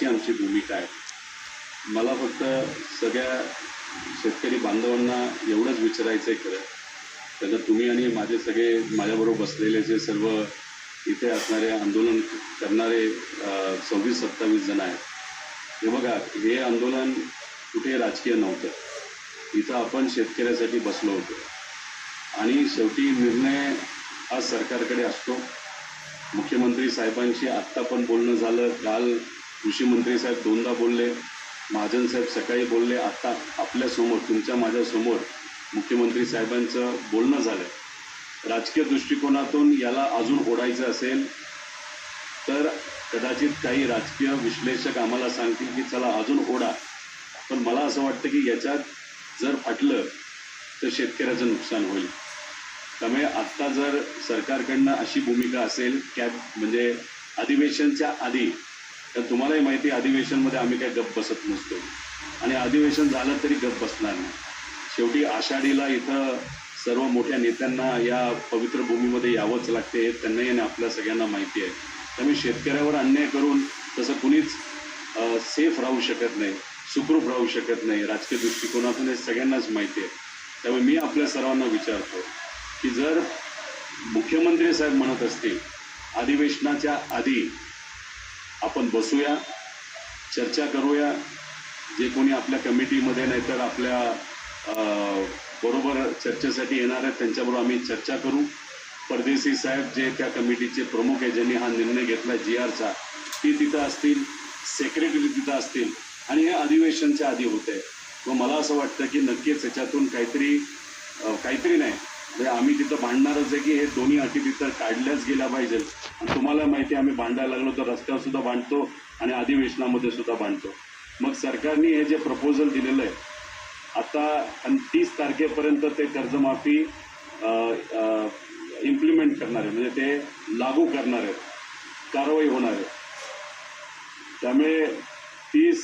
अशी आमची भूमिका आहे। मला फक्त सगळ्या शेतकरी बांधवांना एवढंच विचारायचं आहे खरं, तर तुम्ही आणि माझे सगळे माझ्याबरोबर बसलेले जे सर्व इथे असणारे आंदोलन करणारे 26-27 जण आहेत, हे बघा, हे आंदोलन कुठे राजकीय नव्हतं। इथं आपण शेतकऱ्यासाठी बसलो होतो आणि शेवटी निर्णय हा सरकारकडे असतो। मुख्यमंत्री साहेबांशी आत्ता पण बोलणं झालं, काल कृषी मंत्री साहेब दोनदा बोलले, महाजन साहेब सकाळी बोलले, आता आपल्यासमोर तुमच्या माझ्यासमोर मुख्यमंत्री साहेबांचं बोलणं झालं। राजकीय दृष्टिकोनातून याला अजून ओढायचं असेल तर कदाचित काही राजकीय विश्लेषक आम्हाला सांगतील की चला अजून ओढा, पण मला असं वाटतं की याच्यात जर फाटलं तर शेतकऱ्याचं नुकसान होईल। त्यामुळे आत्ता जर सरकारकडनं अशी भूमिका असेल म्हणजे अधिवेशनच्या आधी, तर तुम्हालाही माहिती आहे अधिवेशनमध्ये आम्ही काय गप्प बसत नसतो आणि अधिवेशन झालं तरी गप्प बसणार नाही। शेवटी आषाढीला इथं सर्व मोठ्या नेत्यांना या पवित्र भूमीमध्ये यावंच लागते, त्यांनाही आणि आपल्या सगळ्यांना माहिती आहे। त्यामुळे शेतकऱ्यावर अन्याय करून तसं कुणीच सेफ राहू शकत नाही, सुखरूप राहू शकत नाही राजकीय दृष्टिकोनातून, हे सगळ्यांनाच माहिती आहे। त्यामुळे मी आपल्या सर्वांना विचारतो की जर मुख्यमंत्री साहेब म्हणत असतील अधिवेशनाच्या आधी आपण बसूया, चर्चा करूया, जे कोणी आपल्या कमिटीमध्ये नाही तर आपल्या बरोबर चर्चेसाठी येणार आहेत त्यांच्याबरोबर आम्ही चर्चा करू। परदेशी साहेब जे त्या कमिटीचे प्रमुख आहे, ज्यांनी हा निर्णय घेतला GRचा, ती तिथं असतील, सेक्रेटरी तिथं असतील आणि हे अधिवेशनच्या आधी होते। व मला असं वाटतं की नक्कीच याच्यातून काहीतरी नाही म्हणजे आम्ही तिथं भांडणारच आहे की हे दोन्ही अटी तिथं काढल्याच गेल्या पाहिजेत। आणि तुम्हाला माहिती आहे आम्ही भांडायला लागलो तर रस्त्यावर सुद्धा भांडतो आणि अधिवेशनामध्ये सुद्धा भांडतो। मग सरकारने हे जे प्रपोजल दिलेलं आहे आता 30 तारखेपर्यंत ते कर्जमाफी इम्प्लिमेंट करणार आहे, म्हणजे ते लागू करणार आहेत, कारवाई होणार आहे। त्यामुळे 30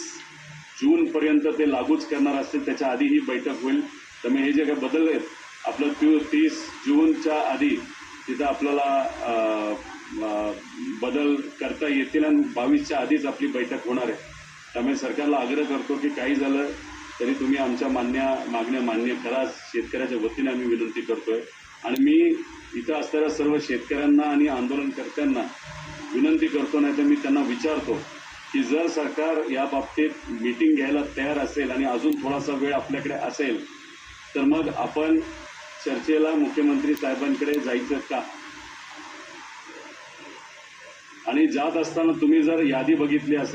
जूनपर्यंत ते लागूच करणार असतील, त्याच्या आधी ही बैठक होईल। त्यामुळे हे जे काही बदल आहेत आपलं 30 जूनच्या आधी तिथं आपल्याला बदल करता येतील आणि 22च्या आधीच आपली बैठक होणार आहे। त्यामुळे सरकारला आग्रह करतो की काही झालं तरी तुम्ही आमच्या मागण्या मान्य करा, शेतकऱ्याच्या वतीने आम्ही विनंती करतोय। आणि मी इथं असणाऱ्या सर्व शेतकऱ्यांना आणि आंदोलनकर्त्यांना विनंती करतो, नाही तर मी त्यांना विचारतो की जर सरकार या बाबतीत मीटिंग घ्यायला तयार असेल आणि अजून थोडासा वेळ आपल्याकडे असेल तर मग आपण चर्चेला मुख्यमंत्री साहेबांकडे जायचं का? आणि जात असताना तुम्ही जर यादी बघितली असेल